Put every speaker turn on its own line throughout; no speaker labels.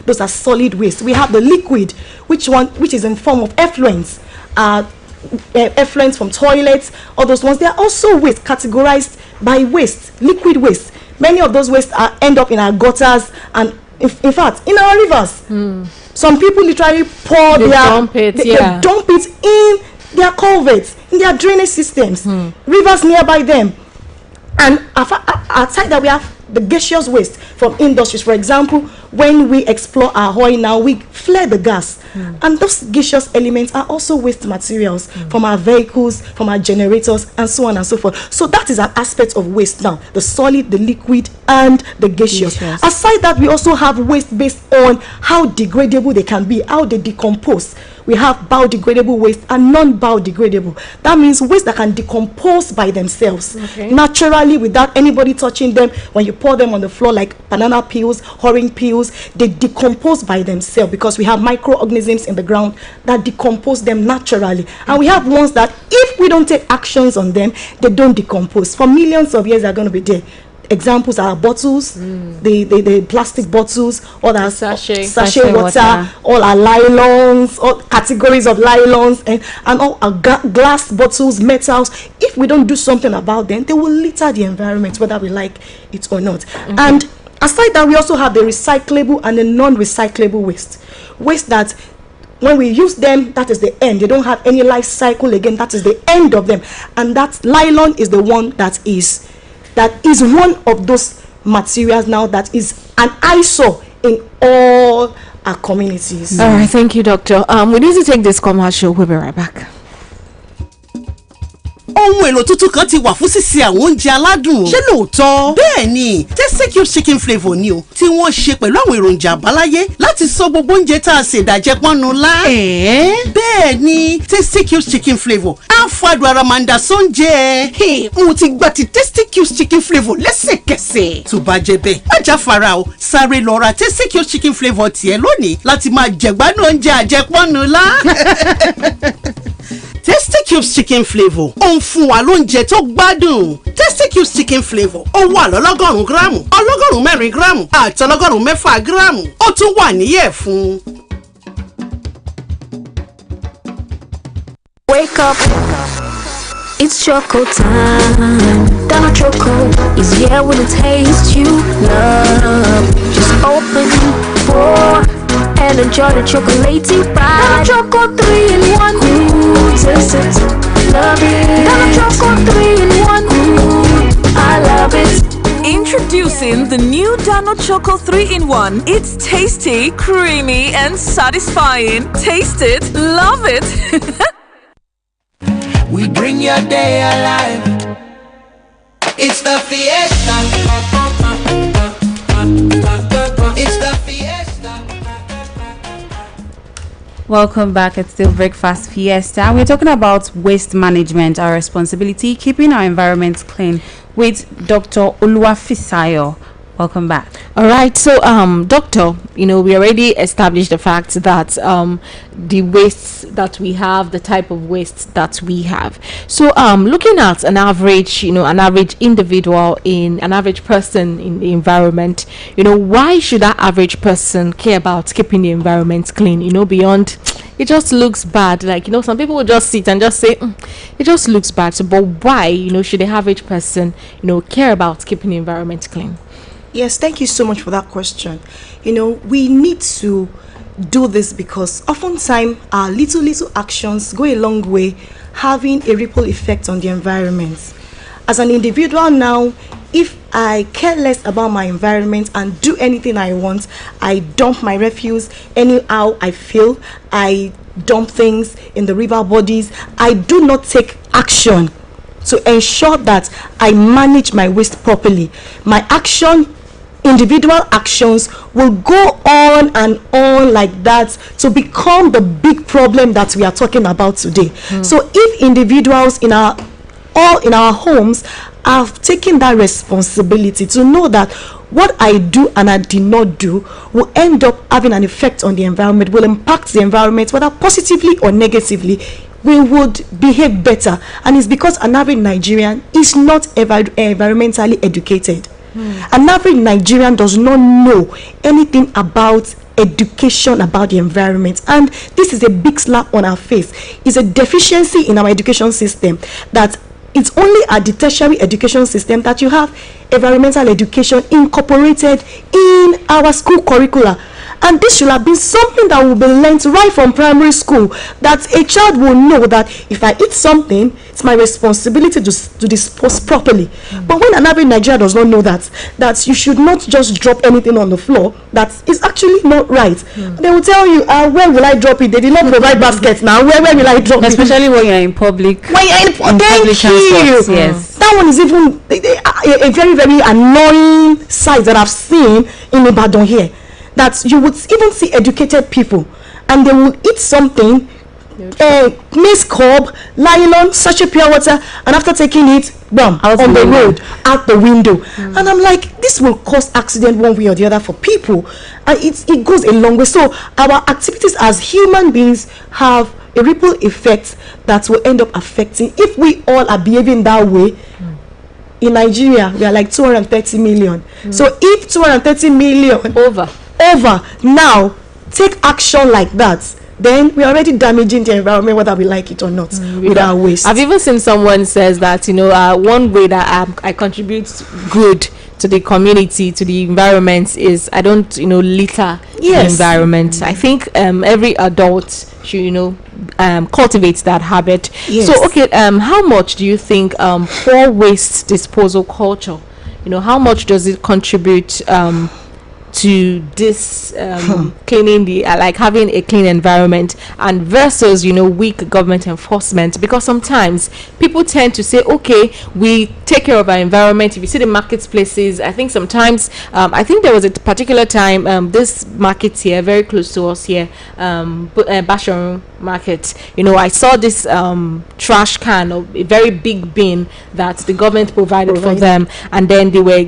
those are solid waste. We have the liquid, which is in form of effluents, effluents from toilets, all those ones. They are also waste, categorized by waste, liquid waste. Many of those wastes end up in our gutters and in fact in our rivers. Some people literally pour they dump it in their culverts, in their drainage systems, rivers nearby them. And outside that, we have the gaseous waste from industries. For example, when we explore our oil now, we flare the gas. And those gaseous elements are also waste materials from our vehicles, from our generators, and so on and so forth. So that is an aspect of waste now, the solid, the liquid, and the gaseous. Aside that, we also have waste based on how degradable they can be, how they decompose. We have biodegradable waste and non-biodegradable. That means waste that can decompose by themselves naturally without anybody touching them. When you pour them on the floor, like banana peels, orange peels, they decompose by themselves because we have microorganisms in the ground that decompose them naturally. And we have ones that if we don't take actions on them, they don't decompose. For millions of years, they're going to be there. Examples are bottles, the plastic bottles, all our sachet water, all our nylons, all categories of nylons, and all our glass bottles, metals. If we don't do something about them, they will litter the environment, whether we like it or not. And aside that, we also have the recyclable and the non-recyclable waste. Waste that when we use them, that is the end. They don't have any life cycle again. That is the end of them. And that nylon is the one that is one of those materials now that is an eyesore in all our communities.
All right, thank you, Doctor. We need to take this commercial. We'll be right back.
Ohun èlò tuntun kan ti wà fún sísè àwọn oúnjẹ aládùn. Ṣé lóòótọ́? Bẹ́ẹ̀ ni, Tasty chicken flavour ni o, tí wọ́n ṣe pẹ̀lú àwọn èròjà àbáláyé láti sọ gbogbo oúnjẹ tá a ṣe ìdàjẹ́ pọ́nnu lá. Bẹ́ẹ̀ ni, Tasty chicken flavour á fàdùn ara máa ń da sóúnjẹ. Mo ti gba ti Tasty chicken flavour lẹ́sẹ̀kẹsẹ̀. Tó bá jẹ́ bẹ́ẹ̀, má jáfara o, sáré lọ ra Tasty chicken flavour tiẹ̀ lónìí láti máa jẹ̀gbádùn oúnjẹ àjẹpọ́nnu lá. Tasty Cubes chicken flavour ó ń fún wa lóúnjẹ tó gbádùn. Tasty Cubes chicken flavour ó wà lọ́lọ́gọ́rùn-ún gíráàmù, ọlọ́gọ́rùn-ún mẹ́rin gíráàmù àti ọlọ́gọ́rùn-ún mẹ́fà gíráàmù. Ó tún wà níyẹ̀fun.
Wake up, it's choco time. Dano Choco is here with a taste you love. Just open, pour, and enjoy the chocolatey ride. Dano Choco 3 in 1. Ooh, taste it, love it. Dano Choco 3 in 1. Ooh, I love it.
Introducing the new Dano Choco 3-in-1. It's tasty, creamy, and satisfying. Taste it, love it.
We bring your day alive. It's the fiesta. It's the fiesta.
Welcome back. It's still Breakfast Fiesta. We're talking about waste management, our responsibility, keeping our environment clean with Dr. Oluwafisayo. Welcome back.
All right. So, Doctor, we already established the fact that the wastes that we have, the type of waste that we have. So, looking at an average, an average individual an average person in the environment, why should that average person care about keeping the environment clean? Beyond it just looks bad. Like, some people will just sit and just say, it just looks bad. So, but why, should the average person, care about keeping the environment clean?
Yes, thank you so much for that question. We need to do this because oftentimes our little actions go a long way, having a ripple effect on the environment. As an individual now, if I care less about my environment and do anything I want, I dump my refuse anyhow I feel, I dump things in the river bodies, I do not take action to ensure that I manage my waste properly. My individual actions will go on and on like that to become the big problem that we are talking about today. So if individuals in our homes have taken that responsibility to know that what I do and I did not do will end up having an effect on the environment, will impact the environment, whether positively or negatively, we would behave better. And it's because an average Nigerian is not environmentally educated. An average Nigerian does not know anything about education about the environment. And this is a big slap on our face. It's a deficiency in our education system, that it's only at the tertiary education system that you have environmental education incorporated in our school curricula. And this should have been something that will be learnt right from primary school, that a child will know that if I eat something, it's my responsibility to dispose properly. But when an average Nigerian does not know that you should not just drop anything on the floor, that is actually not right. They will tell you, where will I drop it? They did not provide baskets now. Where will I drop it?
Especially when you're in public.
When you're in public transport,
yes.
That one is even a very, very annoying sight that I've seen in Ibadan here. That you would even see educated people and they will eat something, maize cob, nylon, such a pure water, and after taking it, bam, out on the road, out the window. And I'm like, this will cause accident one way or the other for people, and it goes a long way. So our activities as human beings have a ripple effect that will end up affecting, if we all are behaving that way. In Nigeria, we are like 230 million. So if 230 million over now take action like that, then we're already damaging the environment, whether we like it or not, with our waste.
I've even seen someone says that, one way that I contribute good to the community, to the environment, is I don't litter the environment. I think every adult should cultivate that habit. So okay, how much do you think poor waste disposal culture, how much does it contribute to this cleaning the like having a clean environment, and versus weak government enforcement? Because sometimes people tend to say, okay, we take care of our environment. If you see the marketplaces, I think sometimes I think there was a particular time this market here very close to us here, Basharu market, I saw this trash can, or a very big bin that the government provided for them, and then they were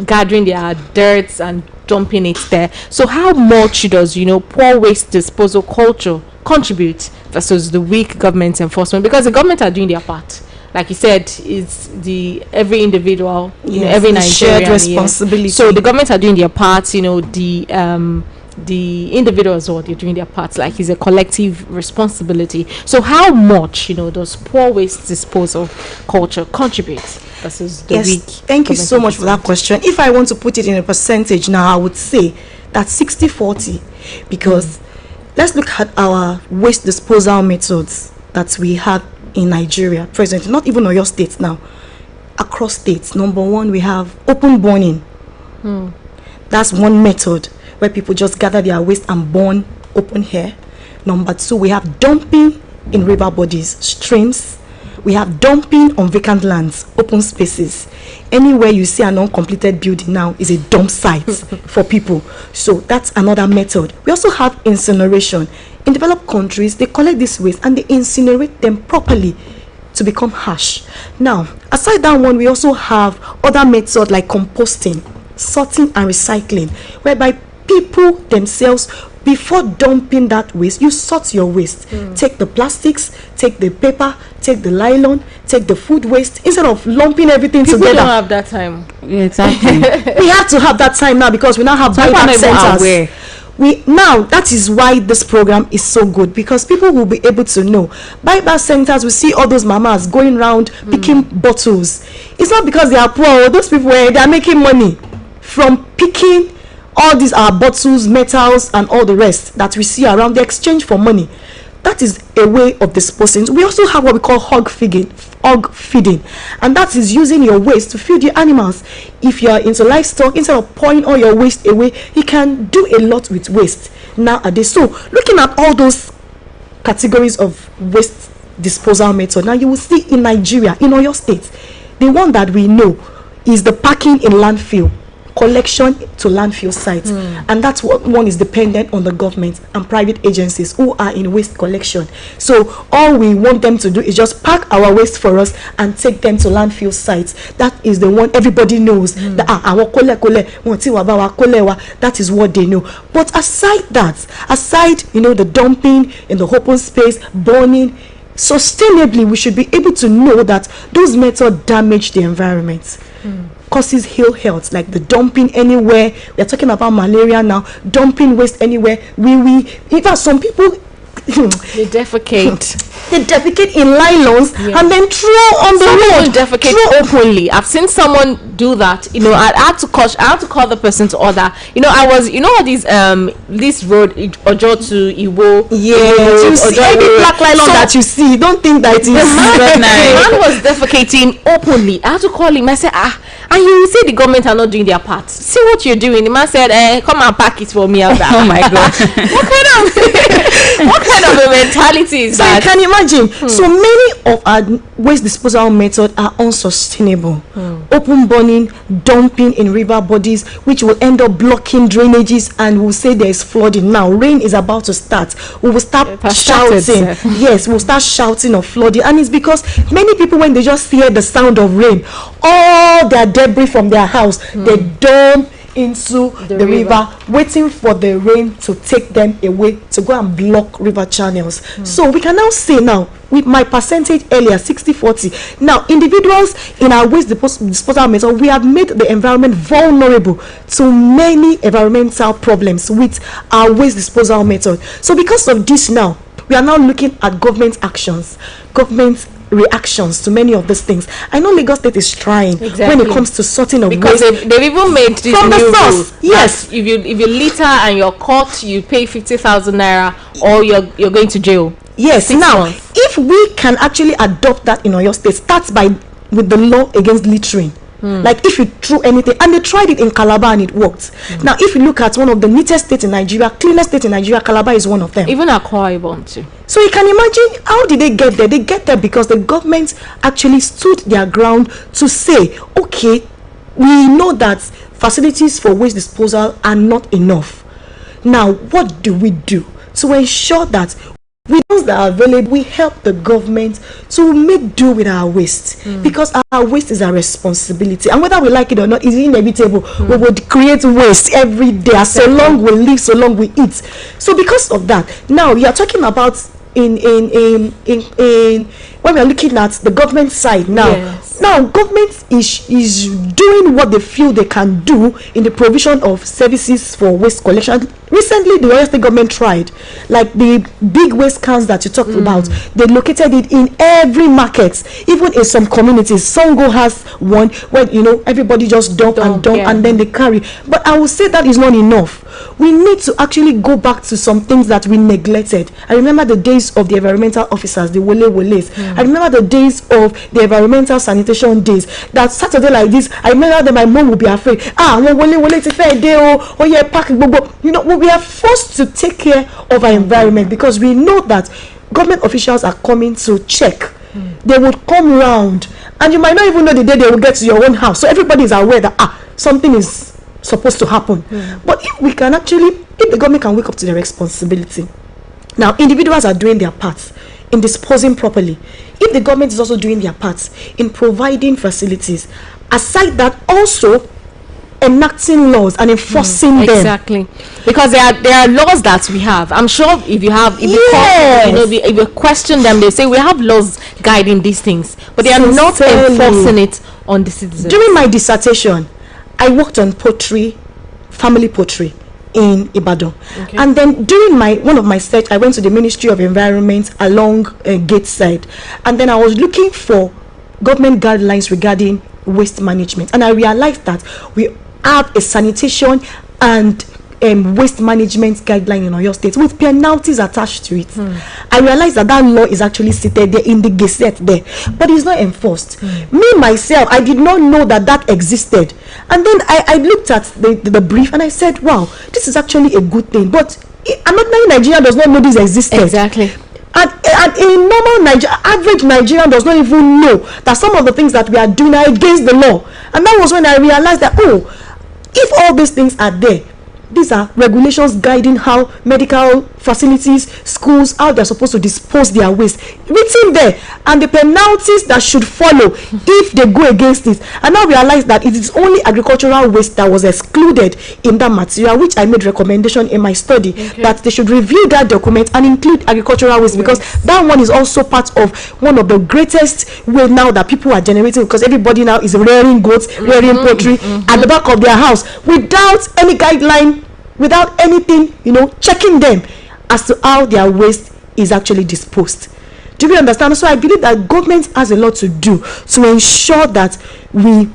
gathering their dirts and dumping it there. So how much does poor waste disposal culture contribute versus the weak government enforcement? Because the government are doing their part, like you said, it's the every individual, every Nigerian
shared responsibility.
Yeah. So the government are doing their part, the individuals, or they're doing their parts, like it's a collective responsibility. So how much does poor waste disposal culture contribute versus the weak?
Thank you so much for that question. If I want to put it in a percentage now, I would say that 60-40, because let's look at our waste disposal methods that we have in Nigeria presently, not even Oyo State now, across states. Number one, we have open burning. That's one method where people just gather their waste and burn open air. Number two, we have dumping in river bodies, streams. We have dumping on vacant lands, open spaces. Anywhere you see an uncompleted building now is a dump site for people. So that's another method. We also have incineration. In developed countries, they collect this waste and they incinerate them properly to become ash. Now, aside that one, we also have other methods like composting, sorting and recycling, whereby people themselves, before dumping that waste, you sort your waste. Take the plastics, take the paper, take the nylon, take the food waste, instead of lumping everything
people
together.
Don't have that time.
Yeah, exactly.
We have to have that time now, because we now have buyback centers. Now that is why this program is so good, because people will be able to know. Buyback centers, we see all those mamas going around picking bottles. It's not because they are poor. Those people, they are making money from picking all these bottles, metals, and all the rest that we see around. The exchange for money. That is a way of disposing. We also have what we call hog feeding, and that is using your waste to feed your animals. If you are into livestock, instead of pouring all your waste away, you can do a lot with waste nowadays. So looking at all those categories of waste disposal method, now you will see in Nigeria, in Oyo State, the one that we know is the packing in landfill, collection to landfill sites, and that's what one is dependent on the government and private agencies who are in waste collection. So all we want them to do is just pack our waste for us and take them to landfill sites. That is the one everybody knows, that that is what they know. But aside that, aside the dumping in the open space, burning sustainably, we should be able to know that those methods damage the environment. causes ill health, like the dumping anywhere. We are talking about malaria now. Dumping waste anywhere. In fact, some people
they defecate.
They defecate in nylons and then throw on the road.
Defecate openly. I've seen someone do that. I had to call the person to order. I was all these this road Ojo to Iwo.
You see every black nylon that you see. Don't think that it is.
The man was defecating openly. I had to call him. I said, and you say the government are not doing their part. See what you're doing. The man said, come and pack it for me.
Oh my God.
What kind of a mentality is that?
You can imagine. So many of our waste disposal methods are unsustainable. Open burning, dumping in river bodies, which will end up blocking drainages, and we'll say there is flooding. Now rain is about to start. We will start shouting. Yes, we'll start shouting of flooding, and it's because many people, when they just hear the sound of rain, all their debris from their house, they dump into the river, waiting for the rain to take them away to go and block river channels. So we can now say, now with my percentage earlier, 60-40, now individuals in our waste disposal method, we have made the environment vulnerable to many environmental problems with our waste disposal method. So because of this, now we are now looking at government actions, government reactions to many of these things. I know Lagos State is trying when it comes to sorting of
because
waste.
they've even made this
from the
new
source.
rule.
Yes,
if you litter and you're caught, you pay 50,000 naira or you're going to jail.
Yes.
6
now
months.
if we can actually adopt that in Oyo State, starts with the law against littering. Like if you threw anything, and they tried it in Calabar and it worked. Now if you look at one of the neatest states in Nigeria, cleanest state in Nigeria, Calabar is one of them.
Even Akwa Ibom too.
So you can imagine, how did they get there? They get there because the government actually stood their ground to say, okay, we know that facilities for waste disposal are not enough. Now what do we do to ensure that with those that are available, we help the government to make do with our waste, because our waste is our responsibility, and whether we like it or not, it's inevitable. We would create waste every day, so long we live, so long we eat. So because of that, now we are talking about in when we are looking at the government side now. Now government is doing what they feel they can do in the provision of services for waste collection. Recently the Oyo State government tried, like the big waste cans that you talked about, they located it in every market, even in some communities. Songo has one where everybody just dump and then they carry. But I will say that is not enough. We need to actually go back to some things that we neglected. I remember the days of the environmental officers, the woles. I remember the days of the environmental sanitation days. That Saturday like this, I remember that my mom would be afraid. It's a fair day. Oh yeah, pack. We are forced to take care of our environment because we know that government officials are coming to check. They would come around, and you might not even know the day they will get to your own house. So everybody is aware that something is supposed to happen. But if the government can wake up to their responsibility, now individuals are doing their parts in disposing properly. If the government is also doing their parts in providing facilities, aside that, also enacting laws and enforcing them.
Exactly, because there are laws that we have. I'm sure if you question them, they say we have laws guiding these things, but they are not enforcing it on the citizens.
During my dissertation, I worked on family pottery in Ibadan, and then during one of my search, I went to the Ministry of Environment along Gateside, and then I was looking for government guidelines regarding waste management, and I realized that we have a sanitation and waste management guideline in Oyo State with penalties attached to it. I realized that law is actually seated there in the Gazette there, but it's not enforced. Me myself, I did not know that existed, and then I looked at the brief and I said, wow, this is actually a good thing, but another Nigerian does not know this existed.
Exactly.
And in normal average Nigerian does not even know that some of the things that we are doing are against the law. And that was when I realized that, if all these things are there, these are regulations guiding how medical facilities, schools, how they're supposed to dispose their waste written there, and the penalties that should follow if they go against it. And now realize that it is only agricultural waste that was excluded in that material, which I made recommendation in my study, that they should review that document and include agricultural waste, because that one is also part of one of the greatest way now that people are generating, because everybody now is rearing goats, rearing poultry at the back of their house without any guideline, without anything, checking them as to how their waste is actually disposed. Do we understand? So I believe that government has a lot to do to ensure that we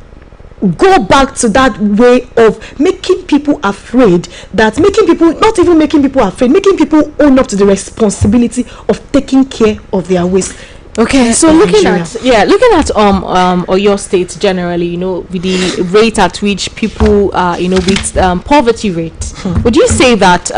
go back to that way of making people afraid, that making people, not even making people afraid, making people own up to the responsibility of taking care of their waste.
Okay, so looking at Oyo State generally, with the rate at which people with poverty rate, would you say that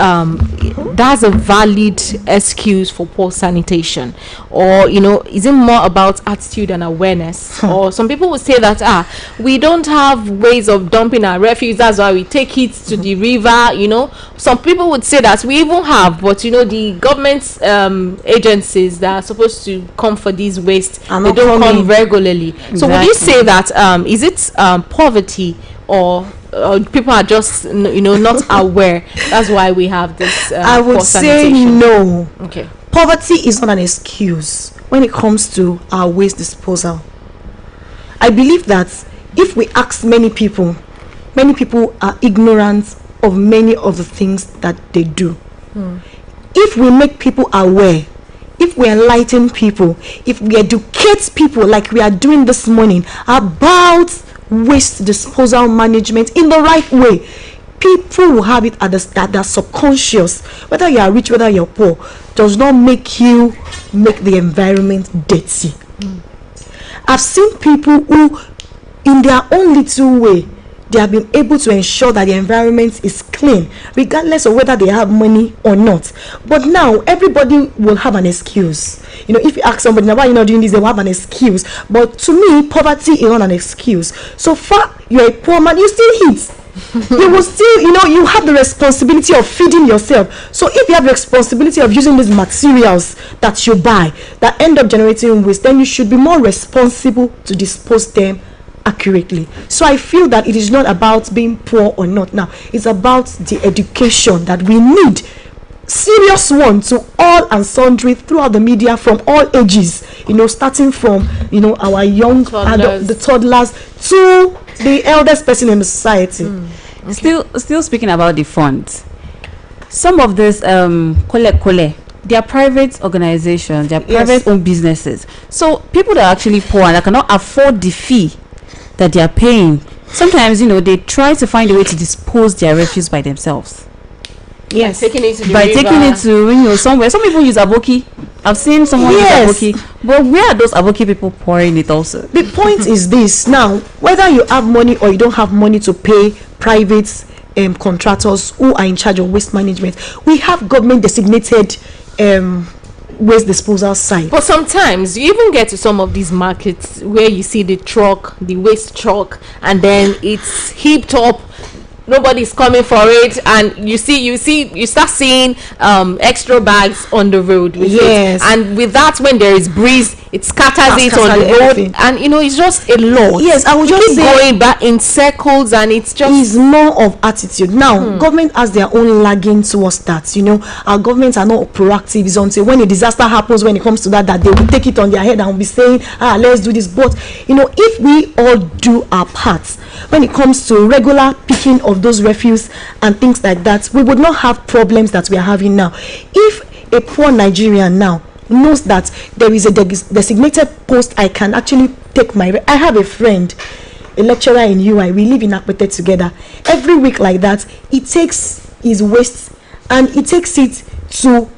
that's a valid excuse for poor sanitation, or is it more about attitude and awareness? Or some people would say that we don't have ways of dumping our refuse, that's why we take it to the river. Some people would say that we even have, but the government agencies that are supposed to come for these waste, they don't come regularly. Exactly. So would you say that is it poverty, or people are just not aware? That's why we have this
I would say no.
Okay,
poverty is not an excuse when it comes to our waste disposal. I believe that if we ask many people are ignorant of many of the things that they do. If we make people aware, if we enlighten people, if we educate people like we are doing this morning about waste disposal management in the right way, people will have it at their subconscious. Whether you are rich, whether you're poor, does not make you make the environment dirty. I've seen people who, in their own little way, they have been able to ensure that the environment is clean, regardless of whether they have money or not. But now everybody will have an excuse. If you ask somebody, now why are you not doing this, they will have an excuse. But to me, poverty is not an excuse. So far you're a poor man, you still eat. You will still, you have the responsibility of feeding yourself. So if you have the responsibility of using these materials that you buy that end up generating waste, then you should be more responsible to dispose them accurately. So I feel that it is not about being poor or not. Now it's about the education that we need, serious one, to all and sundry throughout the media, from all ages, starting from our young adult, the toddlers, to the eldest person in the society.
Still speaking about the funds, some of this kole, they are private organizations, they are private owned businesses. So people that are actually poor and that cannot afford the fee that they are paying, sometimes they try to find a way to dispose their refuse by themselves.
Yes, taking it to the
taking it to somewhere. Some people use aboki. I've seen someone use aboki, but where are those aboki people pouring it also?
The point is this: now, whether you have money or you don't have money to pay private contractors who are in charge of waste management, we have government designated waste disposal site.
But sometimes you even get to some of these markets where you see the waste truck, and then it's heaped up, nobody's coming for it, and you start seeing extra bags on the road with it. And with that, when there is breeze, it scatters it on the road, and it's just a lot.
Yes, I would just say
going back in circles, and it's
more of attitude. Now government has their own lagging towards that. Our governments are not proactive. It's until when a disaster happens, when it comes to that they will take it on their head and will be saying, let's do this. But if we all do our parts when it comes to regular picking of those refuse and things like that, we would not have problems that we are having now. If a poor Nigerian now knows that there is a designated post, I can actually take I have a friend, a lecturer in UI, we live in Akpete together. Every week like that, he takes his waste and he takes it to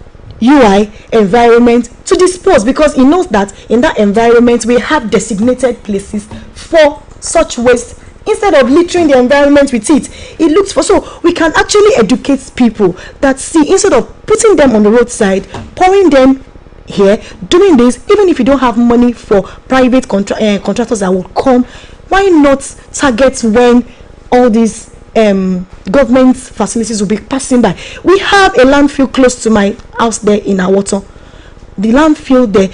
UI environment to dispose, because he knows that in that environment we have designated places for such waste. Instead of littering the environment with it looks for. So we can actually educate people that, see, instead of putting them on the roadside, pouring them here, doing this, even if you don't have money for private contractors that will come, why not target when all these government facilities will be passing by. We have a landfill close to my house there in Awoto. The landfill there,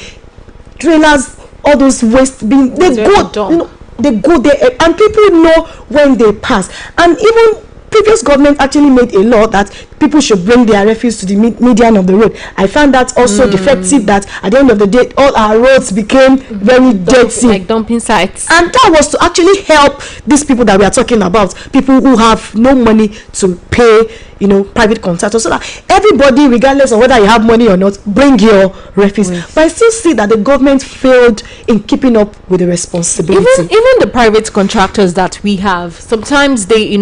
trailers, all those waste being, they go there, and people know when they pass. And even previous government actually made a law that people should bring their refuse to the median of the road. I found that also defective, that at the end of the day all our roads became very dirty,
like dumping sites.
And that was to actually help these people that we are talking about, people who have no money to pay, private contractors, so that everybody, regardless of whether you have money or not, bring your refuse. But I still see that the government failed in keeping up with the responsibility.
Even the private contractors that we have, sometimes they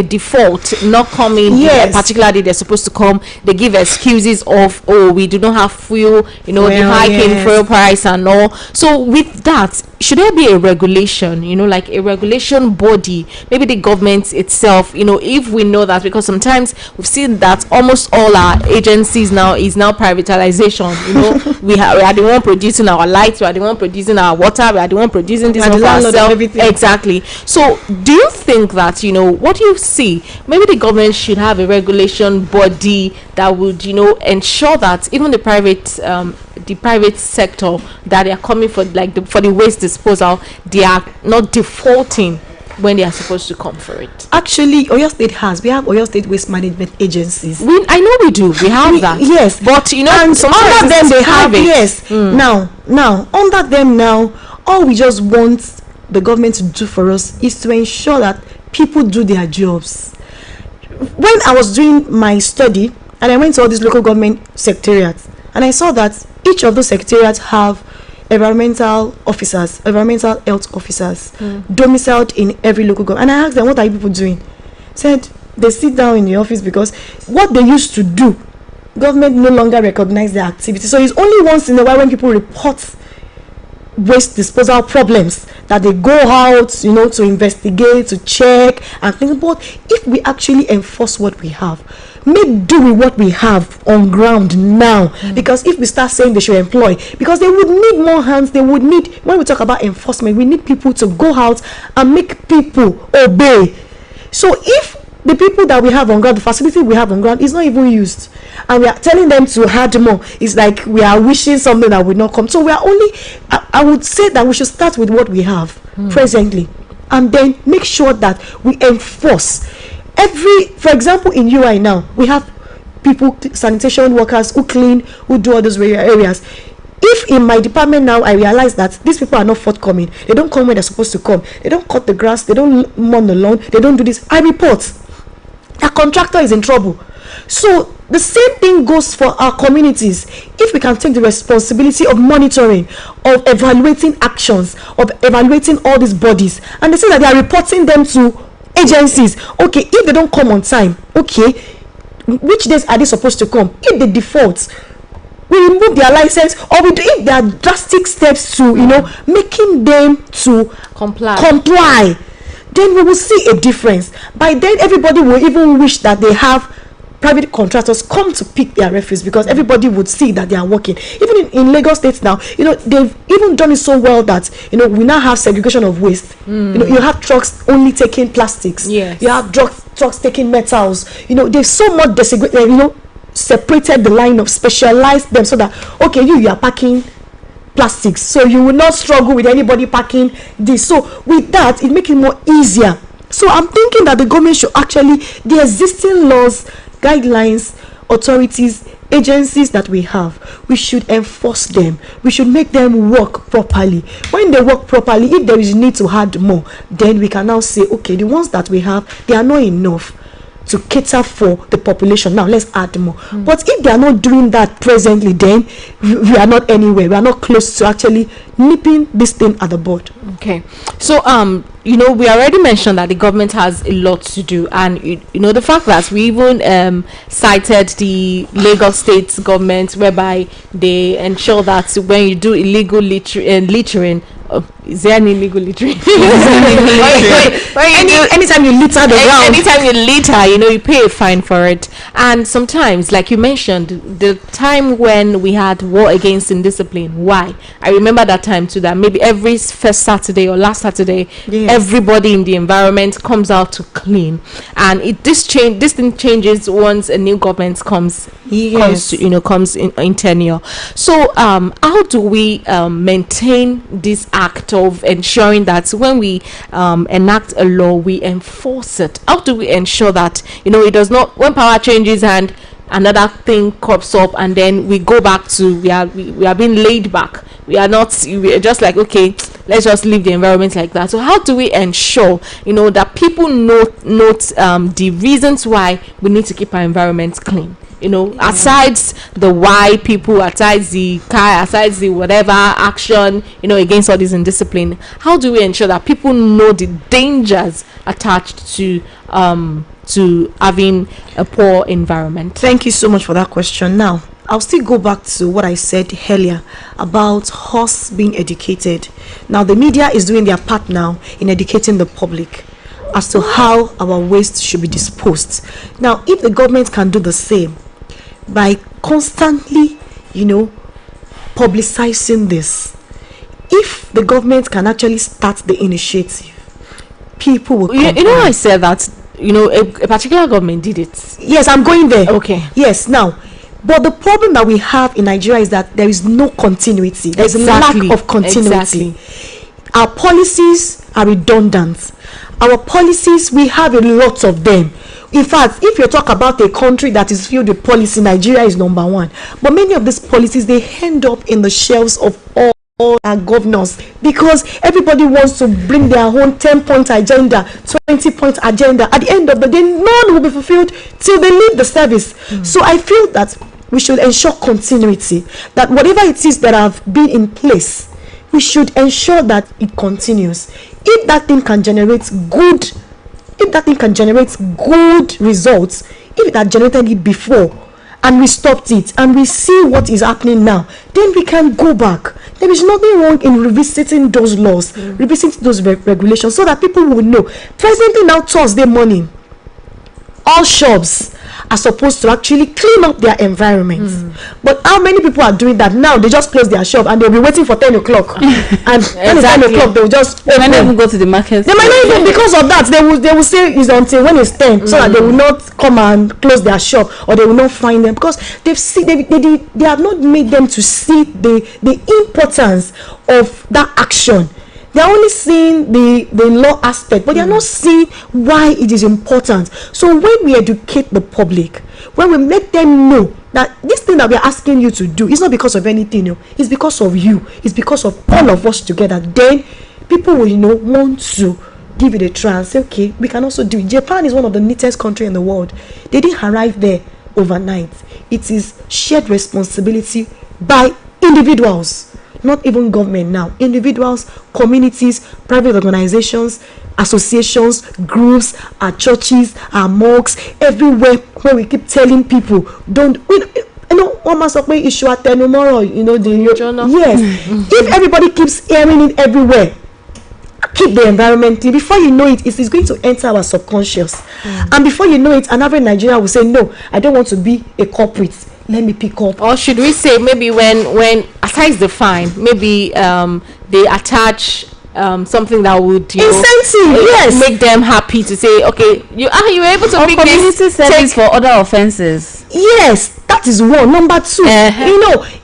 default not coming.
Yes.
Particularly they're supposed to come, they give excuses of, we do not have fuel, the hike in fuel price and all. So with that, should there be a regulation, like a regulation body, maybe the government itself, if we know that, because sometimes we've seen that almost all our agencies now is privatization. We are the one producing our lights, we are the one producing our water, we are the one producing this one for ourselves. Exactly. So do you think that, what do you see, maybe the government should have a regulation body that would, ensure that even the private sector that they are coming for, for the waste disposal, they are not defaulting when they are supposed to come for it?
Actually, Oyo State we have Oyo State waste management agencies.
I know we do. We have that.
Yes,
but
and under them they have it. Yes. Now under them now, all we just want the government to do for us is to ensure that people do their jobs. When I was doing my study and I went to all these local government secretariats, and I saw that each of those secretariats have environmental health officers domiciled in every local government. And I asked them, what are you people doing? Said they sit down in the office because what they used to do, government no longer recognize their activity. So it's only once in a while when people report waste disposal problems that they go out, to investigate, to check and think. But if we actually enforce what we have, make do with what we have on ground now, because if we start saying they should employ, because they would need more hands, they would need, when we talk about enforcement, we need people to go out and make people obey. So if the people that we have on ground, the facility we have on ground is not even used, and we are telling them to add more, it's like we are wishing something that will not come. So we are only, I would say that we should start with what we have presently, and then make sure that we enforce. For example, in UI now, we have people, sanitation workers who clean, who do all those areas. If in my department now I realize that these people are not forthcoming, they don't come when they're supposed to come, they don't cut the grass, they don't mow the lawn, they don't do this, I report. A contractor is in trouble. So the same thing goes for our communities. If we can take the responsibility of monitoring, of evaluating actions, of evaluating all these bodies, and they say that they are reporting them to agencies. Okay, if they don't come on time, okay, which days are they supposed to come? If they default, we remove their license, or we do, if there are drastic steps to making them to comply, then we will see a difference. By then everybody will even wish that they have private contractors come to pick their refuse, because everybody would see that they are working. Even in Lagos State now, they've even done it so well that we now have segregation of waste. You have trucks only taking plastics.
Yes.
You have trucks taking metals. They've so much desegregated, separated the line of, specialized them, so that okay, you are packing plastics, so you will not struggle with anybody packing this. So with that, it makes it more easier. So I'm thinking that the government should actually, the existing laws, guidelines, authorities, agencies that we have, we should enforce them. We should make them work properly. When they work properly, if there is need to add more, then we can now say, okay, the ones that we have, they are not enough to cater for the population. Now let's add more. But if they are not doing that presently, then we are not anywhere. We are not close to actually nipping this thing at the bud.
Okay, so we already mentioned that the government has a lot to do, and the fact that we even cited the Lagos State government, whereby they ensure that when you do illegal littering, is there any illegal littering?
Anytime you litter the ground,
anytime you litter, you pay a fine for it. And sometimes, like you mentioned, the time when we had war against indiscipline, why? I remember that time too, that maybe every first Saturday or last Saturday, everybody in the environment comes out to clean, and this thing changes once a new government comes in tenure. So how do we maintain this act of ensuring that when we enact a law, we enforce it? How do we ensure that it does not, when power changes and another thing crops up, and then we go back to we are being laid back, we are just like, okay, let's just leave the environment like that? So how do we ensure that people note the reasons why we need to keep our environment clean? Aside the why people, aside the car, aside the whatever action, against all this indiscipline, how do we ensure that people know the dangers attached to having a poor environment?
Thank you so much for that question. Now, I'll still go back to what I said earlier about us being educated. Now, the media is doing their part now in educating the public as to how our waste should be disposed. Now, if the government can do the same by constantly, publicizing this, if the government can actually start the initiative, people will
I said that a particular government did it.
Yes, I'm going there.
Okay.
Yes, now, but the problem that we have in Nigeria is that there is no continuity. There's a lack of continuity. Our policies are redundant. Our policies, we have a lot of them. In fact, if you talk about a country that is filled with policy, Nigeria is number one. But many of these policies, they end up in the shelves of all our governors, because everybody wants to bring their own 10-point agenda, 20-point agenda. At the end of the day, none will be fulfilled till they leave the service. So I feel that we should ensure continuity, that whatever it is that have been in place, we should ensure that it continues. If that thing can generate good results, if it had generated it before and we stopped it and we see what is happening now, then we can go back. There is nothing wrong in revisiting those laws, revisiting those regulations, so that people will know. Presently now, Thursday morning, all shops are supposed to actually clean up their environments. But how many people are doing that now? They just close their shop and they'll be waiting for 10 o'clock. And when it's 10 o'clock, they'll just
they might not even go to the market.
They might not even, because of that, they will say it's until when it's 10, so that they will not come and close their shop, or they will not find them, because they have not made them to see the importance of that action. They're only seeing the law aspect, but they're not seeing why it is important. So when we educate the public, when we make them know that this thing that we're asking you to do is not because of anything, it's because of you, it's because of all of us together, then people will want to give it a try and say, okay, we can also do it. Japan is one of the neatest countries in the world. They didn't arrive there overnight. It is shared responsibility by individuals, not even government now. Individuals, communities, private organizations, associations, groups, our churches, our mosques, everywhere where we keep telling people, don't, one must say issue at tomorrow, yes. If everybody keeps hearing it everywhere, keep the environment clean, before you know it is going to enter our subconscious. And before you know it, an average Nigerian will say, no, I don't want to be a culprit. Let me pick up.
Or should we say, maybe when aside the fine, maybe they attach something that would
incentive, yes,
make them happy to say, okay, you were able to pick
community service for other offenses.
Yes, that is one. Number two,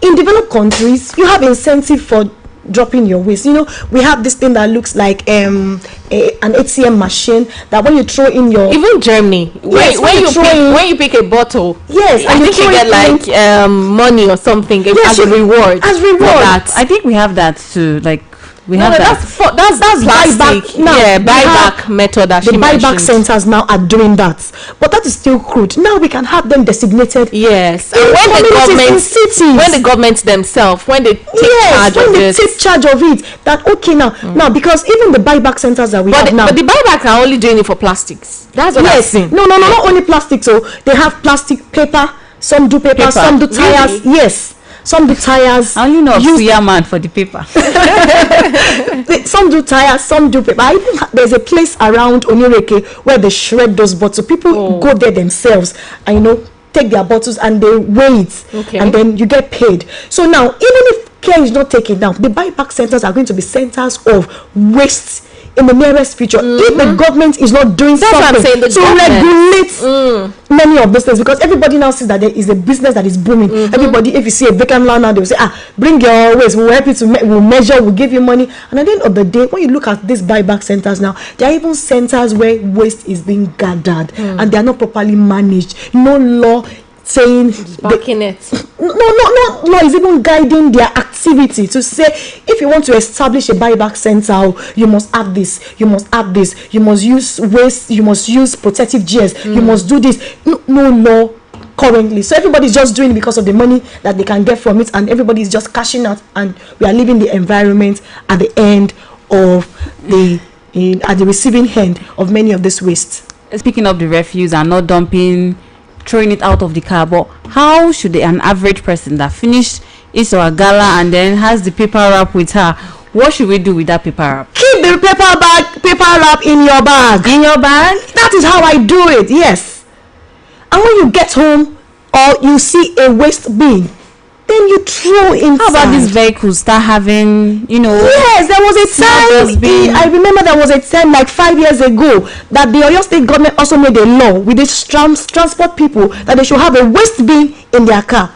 in developed countries, you have incentive for dropping your waste. We have this thing that looks like an ATM machine that when you throw in your,
even Germany, when you pick a bottle,
yes,
I think you get like money or something, as a reward.
I think we have that too. Like we have
that's
plastic. Buyback method. That
the buyback centers now are doing that, but that is still crude. Now we can have them designated.
Yes, and when the government themselves, when they take
charge of it, that okay now because even the buyback centers that we have now,
but the buyback are only doing it for plastics. That's what I'm saying.
No, not only plastic. So they have plastic, paper. Some do paper. Some do tires. Really? Yes. some do tires.
I only know of Suya man for the paper.
Some do tires, some do paper. There's a place around Onireke where they shred those bottles. People go there themselves and take their bottles and they weigh it, and then you get paid. So now, even if care is not taken down, the buyback centers are going to be centers of waste in the nearest future. If the government is not doing something to regulate many of those things, because everybody now sees that there is a business that is booming. Everybody, if you see a vacant land now, they will say, bring your waste, we'll help you to we'll measure, we'll give you money. And at the end of the day, when you look at these buyback centers now, there are even centers where waste is being gathered and they are not properly managed. No law saying
backing it.
No law is even guiding their activity to say, if you want to establish a buyback center, you must have this, you must have this, you must use waste, you must use protective gears, you must do this. No law currently. So everybody's just doing it because of the money that they can get from it, and everybody is just cashing out, and we are leaving the environment at the end of at the receiving end of many of this waste.
Speaking of the refuse and not dumping, throwing it out of the car, but how should an average person that finished his or her gala and then has the paper wrap with her, what should we do with that paper wrap?
Keep the paper wrap in your bag.
In your bag?
That is how I do it, yes. And when you get home or you see a waste bin, then you throw inside.
How about these vehicles start having,
Yes, there was a time. I remember there was a time like 5 years ago that the Oyo State government also made a law with these transport people that they should have a waste bin in their car.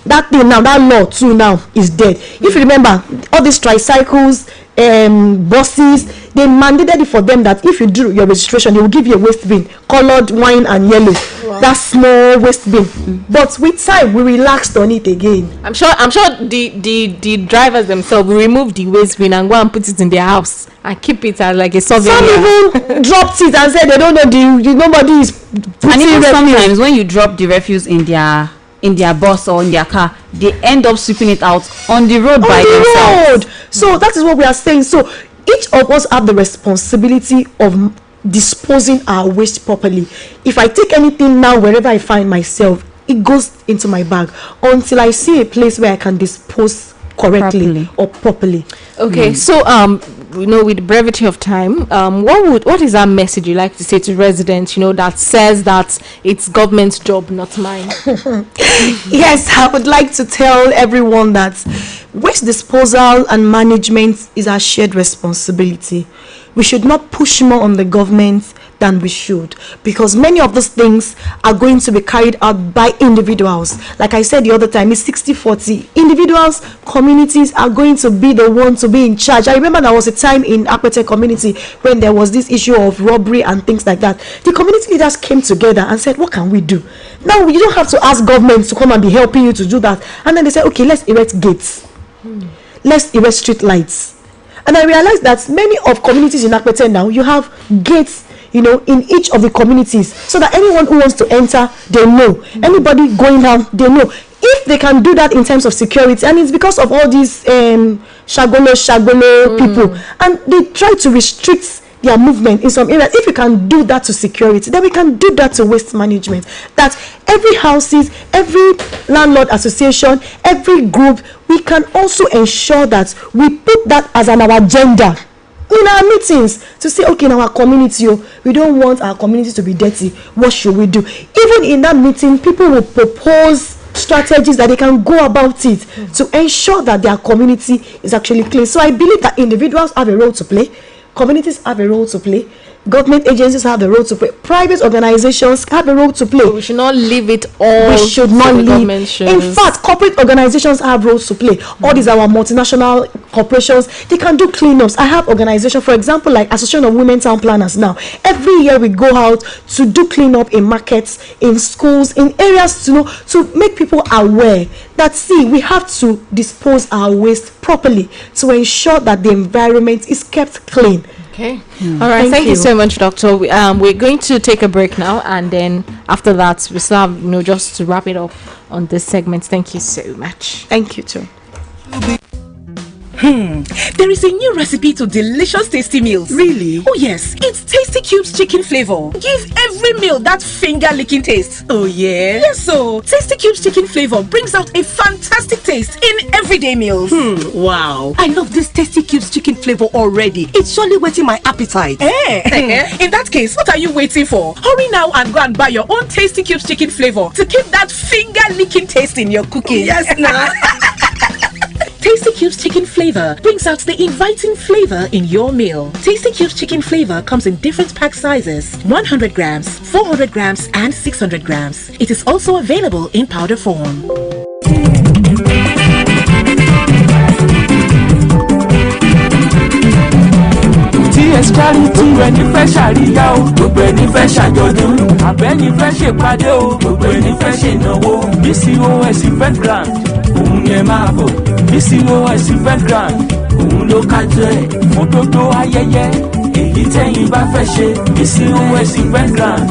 That thing now, that law too now is dead. If you remember, all these tricycles, buses, they mandated it for them that if you do your registration, they will give you a waste bin, colored wine and yellow. Wow. That small waste bin. But with time, we relaxed on it again.
I'm sure the drivers themselves will remove the waste bin and go and put it in their house and keep it as like a souvenir.
Some even dropped it and said they don't know nobody is putting.
And even sometimes when you drop the refuse in their bus or in their car, they end up sweeping it out on the road by themselves.
So that is what we are saying. So each of us have the responsibility of disposing our waste properly. If I take anything now, wherever I find myself, it goes into my bag until I see a place where I can dispose correctly or properly.
Okay, so with the brevity of time, what is that message you like to say to residents, that says that it's government's job, not mine?
Yes, I would like to tell everyone that waste disposal and management is our shared responsibility. We should not push more on the government than we should, because many of those things are going to be carried out by individuals. Like I said the other time, it's 60-40. Individuals, communities are going to be the ones to be in charge. I remember there was a time in Akwete community when there was this issue of robbery and things like that. The community leaders came together and said, what can we do? Now, you don't have to ask government to come and be helping you to do that. And then they said, okay, let's erect gates. Let's erect street lights. And I realized that many of communities in Akwete now, you have gates, in each of the communities, so that anyone who wants to enter, they know. Anybody going down, they know. If they can do that in terms of security, and it's because of all these shagolo people, and they try to restrict their movement in some areas. If you can do that to security, then we can do that to waste management. That every houses, every landlord association, every group, we can also ensure that we put that as our agenda in our meetings to say, okay, in our community, we don't want our community to be dirty. What should we do? Even in that meeting, people will propose strategies that they can go about it to ensure that their community is actually clean. So I believe that individuals have a role to play. Communities have a role to play. Government agencies have a role to play. Private organizations have a role to play.
So we should not leave it all.
We should not leave. In
In
fact, corporate organizations have roles to play. All these our multinational corporations, they can do cleanups. I have organizations, for example, like Association of Women Town Planners. Now, every year we go out to do cleanup in markets, in schools, in areas to make people aware that we have to dispose our waste properly to ensure that the environment is kept clean.
Okay. All right. Thank you so much, Doctor. We're going to take a break now, and then after that, we still have, just to wrap it up on this segment. Thank you so much.
Thank you too.
There is a new recipe to delicious tasty meals.
Really?
Oh yes, it's Tasty Cubes chicken flavor. Give every meal that finger-licking taste.
Oh yeah?
Yes, so Tasty Cubes chicken flavor brings out a fantastic taste in everyday meals.
Wow.
I love this Tasty Cubes chicken flavor already. It's surely whetting my appetite.
In that case, what are you waiting for? Hurry now and go and buy your own Tasty Cubes chicken flavor to keep that finger-licking taste in your cooking.
Yes, nah.
Tasty Cubes chicken flavor brings out the inviting flavor in your meal. Tasty Cubes chicken flavor comes in different pack sizes: 100 grams, 400 grams, and 600 grams. It is also available in powder form.
TS Charity ẹni fẹ́ ṣàríyá o, gbogbo ẹni fẹ́ ṣàjọ̀dún, àbẹ́ni fẹ́ ṣèpàdé o, gbogbo ẹni fẹ́ ṣènáwó. BCOS event grand, òun ni ẹ máa bọ̀. BCOS event grand, òun ló kájọ ẹ̀ fún gbogbo ayẹyẹ èyí tẹ́yin bá fẹ́ ṣe. BCOS event grand